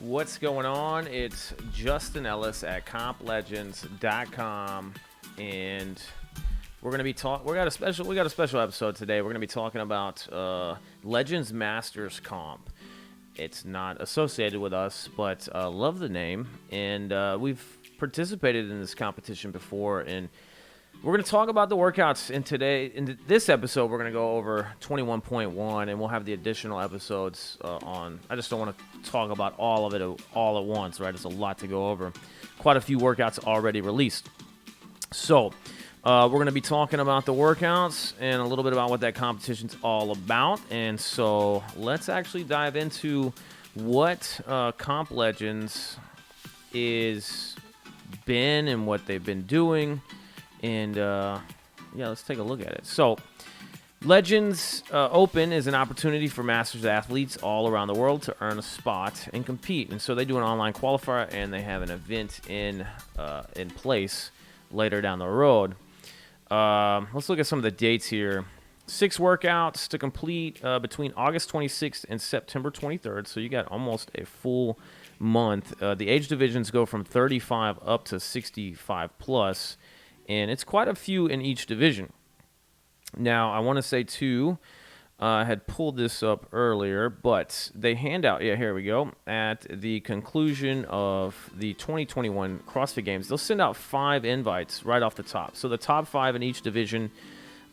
What's going on? It's Justin Ellis at CompLegends.com, and we're gonna be we got a special episode today. We're gonna be talking about Legends Masters Comp. It's not associated with us, but love the name, and we've participated in this competition before, and we're going to talk about the workouts in this episode. We're going to go over 21.1, and we'll have the additional episodes on. I just don't want to talk about all of it all at once, right? It's a lot to go over. Quite a few workouts already released. So we're going to be talking about the workouts and a little bit about what that competition's all about. And so let's actually dive into what Comp Legends is been and what they've been doing. And, yeah, let's take a look at it. So, Legends Open is an opportunity for Masters athletes all around the world to earn a spot and compete. And so they do an online qualifier, and they have an event in place later down the road. Let's look at some of the dates here. 6 workouts to complete between August 26th and September 23rd. So you got almost a full month. The age divisions go from 35 up to 65 plus. And it's quite a few in each division. Now, I want to say, too, I had pulled this up earlier, but they hand out, here we go, at the conclusion of the 2021 CrossFit Games, they'll send out 5 invites right off the top. So the top 5 in each division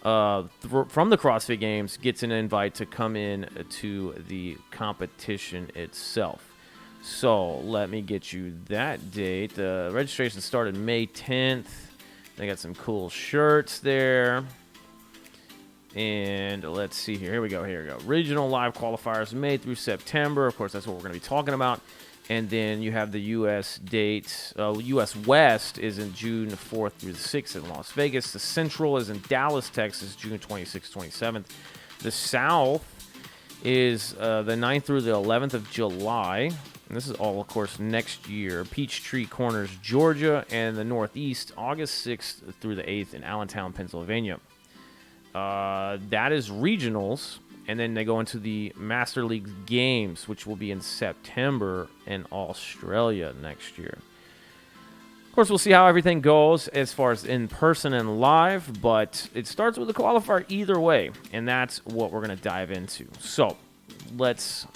from the CrossFit Games gets an invite to come in to the competition itself. So let me get you that date. The registration started May 10th. They got some cool shirts there. And let's see here. Here we go. Regional live qualifiers May through September. Of course, that's what we're going to be talking about. And then you have the U.S. dates. U.S. West is in June 4th through the 6th in Las Vegas. The Central is in Dallas, Texas, June 26th, 27th. The South is the 9th through the 11th of July. And this is all, of course, next year. Peachtree Corners, Georgia, and the Northeast, August 6th through the 8th in Allentown, Pennsylvania. That is regionals, and then they go into the Master League Games, which will be in September in Australia next year. Of course, we'll see how everything goes as far as in person and live, but it starts with a qualifier either way, and that's what we're going to dive into. So let's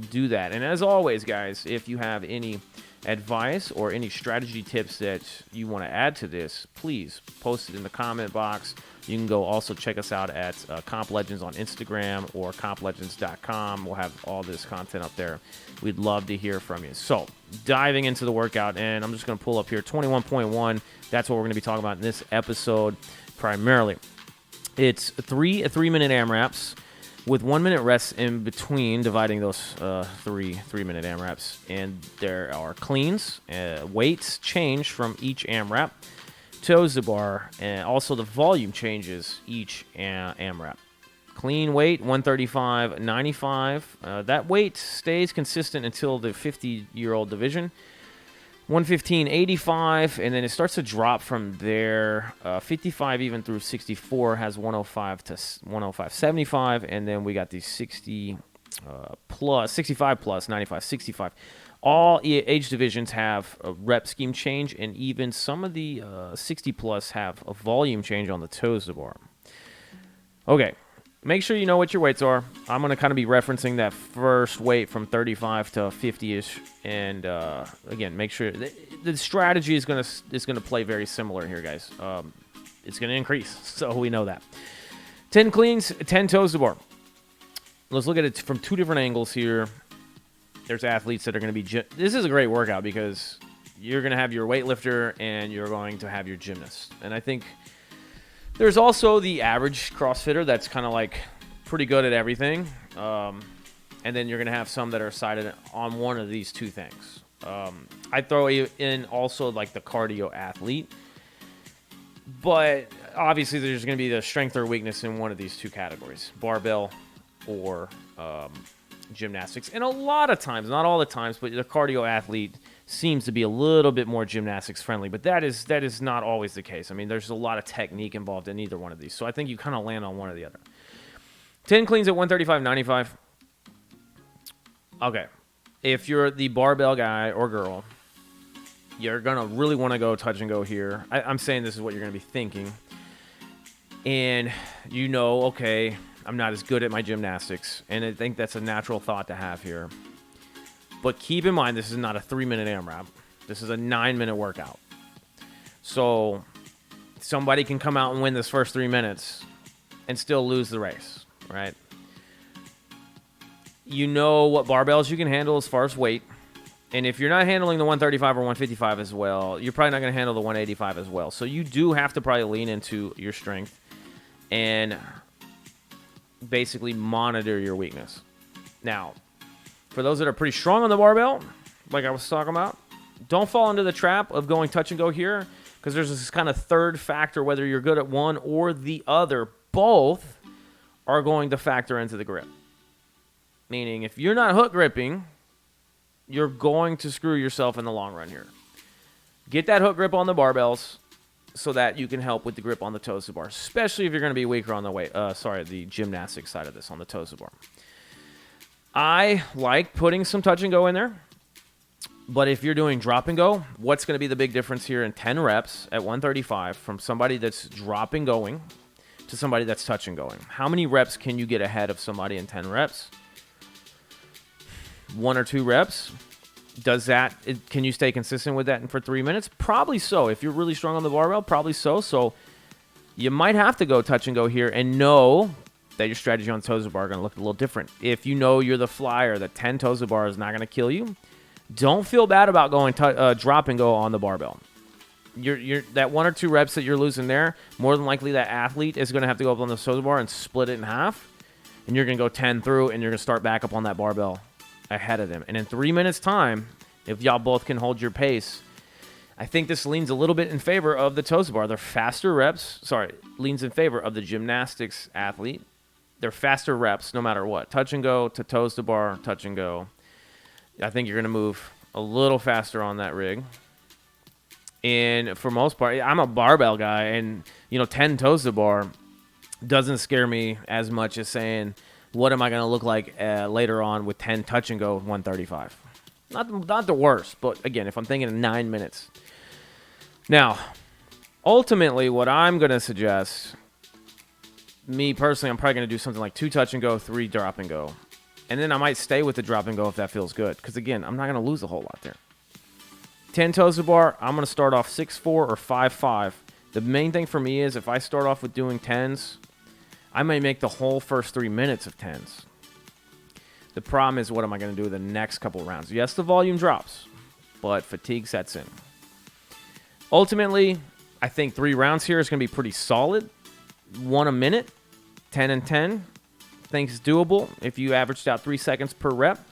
do that. And as always, guys, if you have any advice or any strategy tips that you want to add to this, please post it in the comment box. You can go also check us out at Comp Legends on Instagram or CompLegends.com. We'll have all this content up there. We'd love to hear from you. So diving into the workout, and I'm just going to pull up here 21.1. That's what we're going to be talking about in this episode primarily. It's 3 3-minute AMRAPs with 1 minute rest in between, dividing those 3-minute AMRAPs. And there are cleans, weights change from each AMRAP, toes to bar, and also the volume changes each AMRAP. Clean weight, 135/95. That weight stays consistent until the 50-year-old division. 115/85, and then it starts to drop from there. 55 even through 64 has 105 to 105/75, and then we got the 60 plus, 65 plus, 95/65. All age divisions have a rep scheme change, and even some of the 60 plus have a volume change on the toes to bar. Okay. Make sure you know what your weights are. I'm going to kind of be referencing that first weight from 35 to 50-ish. And, again, make sure the strategy is going to play very similar here, guys. It's going to increase, so we know that. 10 cleans, 10 toes to bar. Let's look at it from 2 different angles here. There's athletes that are going to be... This is a great workout because you're going to have your weightlifter and you're going to have your gymnast. And I think... There's also the average CrossFitter that's kind of like pretty good at everything. And then you're going to have some that are sided on one of these 2 things. I throw in also like the cardio athlete. But obviously there's going to be the strength or weakness in one of these 2 categories. Barbell or gymnastics. And a lot of times, not all the times, but the cardio athlete seems to be a little bit more gymnastics friendly, but that is not always the case. I mean, there's a lot of technique involved in either one of these, so I think you kind of land on one or the other. 10 cleans at 135/95. Okay, if you're the barbell guy or girl, you're going to really want to go touch and go here. I'm saying this is what you're going to be thinking. And you know, okay, I'm not as good at my gymnastics. And I think that's a natural thought to have here. But keep in mind, this is not a 3-minute AMRAP. This is a 9-minute workout. So somebody can come out and win this first 3 minutes and still lose the race, right? You know what barbells you can handle as far as weight. And if you're not handling the 135 or 155 as well, you're probably not going to handle the 185 as well. So you do have to probably lean into your strength and basically monitor your weakness. Now, for those that are pretty strong on the barbell, like I was talking about, don't fall into the trap of going touch and go here, because there's this kind of third factor, whether you're good at one or the other. Both are going to factor into the grip. Meaning, if you're not hook gripping, you're going to screw yourself in the long run here. Get that hook grip on the barbells so that you can help with the grip on the toes to bar, especially if you're going to be weaker on the gymnastic side of this, on the toes to bar. I like putting some touch and go in there, but if you're doing drop and go, what's going to be the big difference here in 10 reps at 135 from somebody that's drop and going to somebody that's touch and going? How many reps can you get ahead of somebody in 10 reps? 1 or 2 reps? Can you stay consistent with that for 3 minutes? Probably so. If you're really strong on the barbell, probably so. So you might have to go touch and go here and know that your strategy on toes to bar are going to look a little different. If you know you're the flyer, that 10 toes to bar is not going to kill you, don't feel bad about going drop and go on the barbell. You're that 1 or 2 reps that you're losing there, more than likely that athlete is going to have to go up on the toes to bar and split it in half, and you're going to go 10 through, and you're going to start back up on that barbell ahead of them. And in 3 minutes time, if y'all both can hold your pace, I think this leans a little bit in favor of the toes to bar. They're faster reps. Leans in favor of the gymnastics athlete. They're faster reps no matter what. Touch and go to toes to bar, touch and go. I think you're going to move a little faster on that rig. And for most part, I'm a barbell guy, and 10 toes to bar doesn't scare me as much as saying, what am I going to look like later on with 10 touch and go with 135? Not the worst, but again, if I'm thinking in 9 minutes. Now, ultimately, what I'm going to suggest, me personally, I'm probably going to do something like 2 touch and go, 3 drop and go. And then I might stay with the drop and go if that feels good. Because again, I'm not going to lose a whole lot there. 10 toes to bar, I'm going to start off 6-4 or 5-5. The main thing for me is if I start off with doing 10s, I may make the whole first 3 minutes of 10s. The problem is, what am I going to do the next couple rounds? Yes, the volume drops, but fatigue sets in. Ultimately, I think 3 rounds here is going to be pretty solid. 1 a minute, 10 and 10. I think it's doable if you averaged out 3 seconds per rep.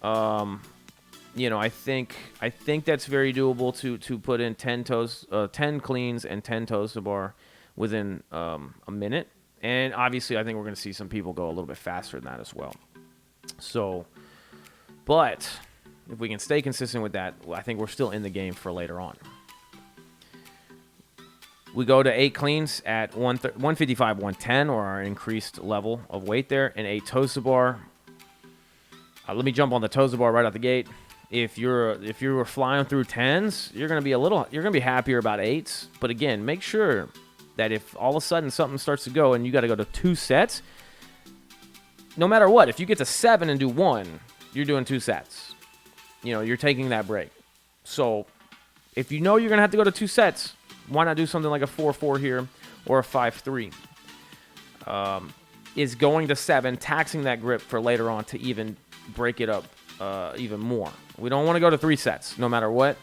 I think that's very doable to put in 10 cleans and 10 toes to bar within a minute. And obviously, I think we're going to see some people go a little bit faster than that as well. So, but if we can stay consistent with that, I think we're still in the game for later on. We go to 8 cleans at 155, 110, or our increased level of weight there, and 8 toes to bar. Let me jump on the toes to bar right out the gate. If you were flying through 10s, you're going to be happier about 8s. But again, make sure that if all of a sudden something starts to go and you got to go to 2 sets, no matter what, if you get to 7 and do 1, you're doing 2 sets. You're taking that break. So if you know you're going to have to go to 2 sets, why not do something like a 4-4 here or a 5-3? Is going to 7, taxing that grip for later on to even break it up even more. We don't want to go to 3 sets no matter what.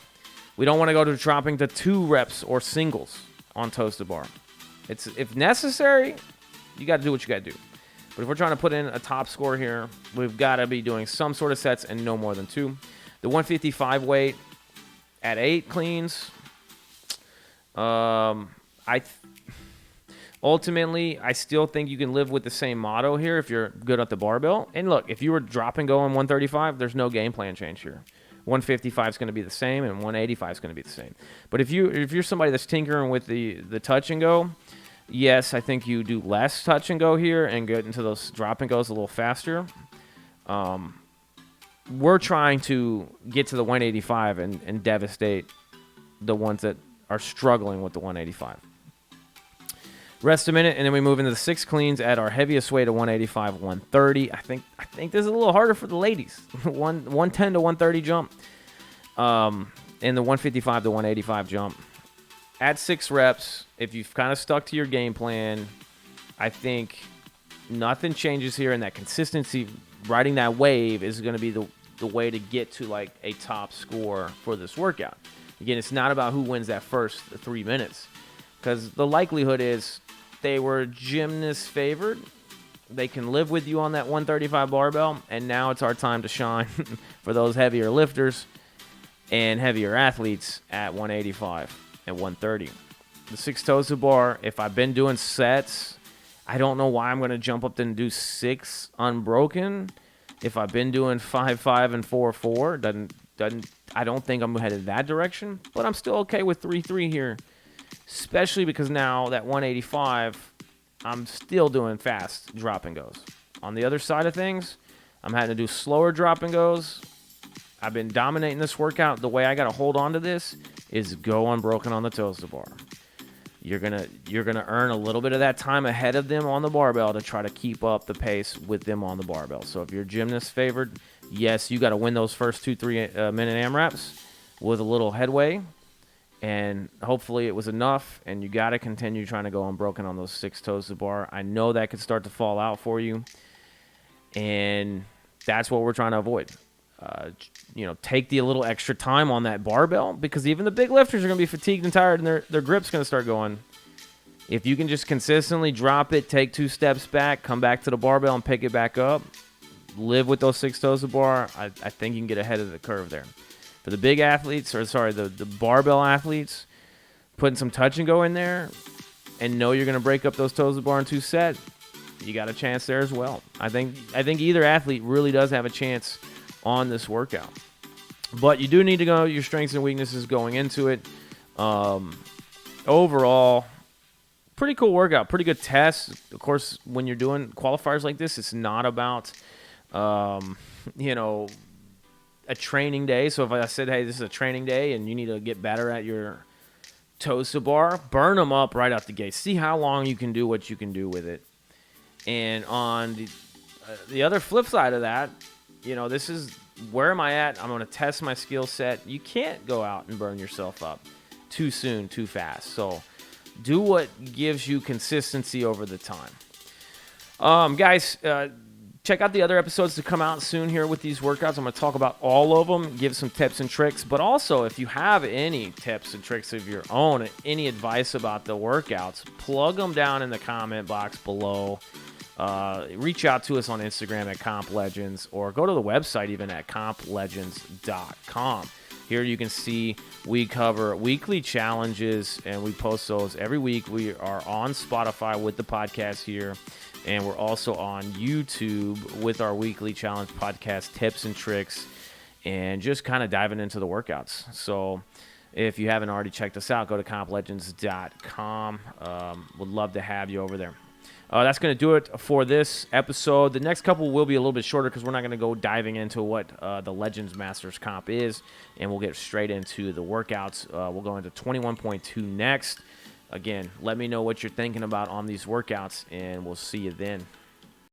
We don't want to go to dropping to 2 reps or singles on toes to bar. If necessary, you got to do what you got to do. But if we're trying to put in a top score here, we've got to be doing some sort of sets and no more than 2. The 155 weight at 8 cleans. Ultimately, I still think you can live with the same motto here if you're good at the barbell. And look, if you were drop and go on 135, there's no game plan change here. 155 is going to be the same, and 185 is going to be the same. But if you're somebody that's tinkering with the touch and go, yes, I think you do less touch and go here and get into those drop and goes a little faster. we're trying to get to the 185 and devastate the ones that are struggling with the 185. Rest a minute, and then we move into the 6 cleans at our heaviest weight of 185, 130. I think this is a little harder for the ladies. 110 to 130 jump, and the 155 to 185 jump. At 6 reps, if you've kind of stuck to your game plan, I think nothing changes here, and that consistency, riding that wave, is going to be the way to get to like a top score for this workout. Again, it's not about who wins that first 3 minutes, because the likelihood is they were gymnast favored. They can live with you on that 135 barbell, and now it's our time to shine for those heavier lifters and heavier athletes at 185 and 130. The 6 toes to bar, if I've been doing sets, I don't know why I'm going to jump up and do 6 unbroken. If I've been doing 5-5 and 4-4, I don't think I'm headed that direction, but I'm still okay with 3-3 here, especially because now that 185, I'm still doing fast drop and goes. On the other side of things, I'm having to do slower drop and goes. I've been dominating this workout. The way I got to hold on to this is go unbroken on the toes to bar. You're gonna earn a little bit of that time ahead of them on the barbell to try to keep up the pace with them on the barbell. So if you're gymnast favored, yes, you got to win those first 2-3 minute AMRAPs with a little headway, and hopefully it was enough. And you got to continue trying to go unbroken on those 6 toes to bar. I know that could start to fall out for you, and that's what we're trying to avoid. Take the little extra time on that barbell, because even the big lifters are going to be fatigued and tired, and their grip's going to start going. If you can just consistently drop it, take 2 steps back, come back to the barbell and pick it back up, live with those 6 toes to bar, I think you can get ahead of the curve there. For the big athletes, the barbell athletes, putting some touch and go in there and know you're going to break up those toes to bar in 2 sets, you got a chance there as well. I think either athlete really does have a chance on this workout. But you do need to know your strengths and weaknesses going into it. Overall, pretty cool workout, pretty good test. Of course, when you're doing qualifiers like this, it's not about, a training day. So if I said, hey, this is a training day and you need to get better at your toes to bar, burn them up right out the gate. See how long you can do what you can do with it. And on the other flip side of that, this is where am I at? I'm going to test my skill set. You can't go out and burn yourself up too soon, too fast. So do what gives you consistency over the time. Guys, check out the other episodes to come out soon here with these workouts. I'm going to talk about all of them, give some tips and tricks. But also, if you have any tips and tricks of your own, any advice about the workouts, plug them down in the comment box below. Reach out to us on Instagram at CompLegends, or go to the website even at CompLegends.com. Here you can see we cover weekly challenges, and we post those every week. We are on Spotify with the podcast here, and we're also on YouTube with our weekly challenge podcast tips and tricks, and just kind of diving into the workouts. So if you haven't already checked us out, go to CompLegends.com. Would love to have you over there. That's going to do it for this episode. The next couple will be a little bit shorter because we're not going to go diving into what the Legends Masters Comp is, and we'll get straight into the workouts. We'll go into 21.2 next. Again, let me know what you're thinking about on these workouts, and we'll see you then.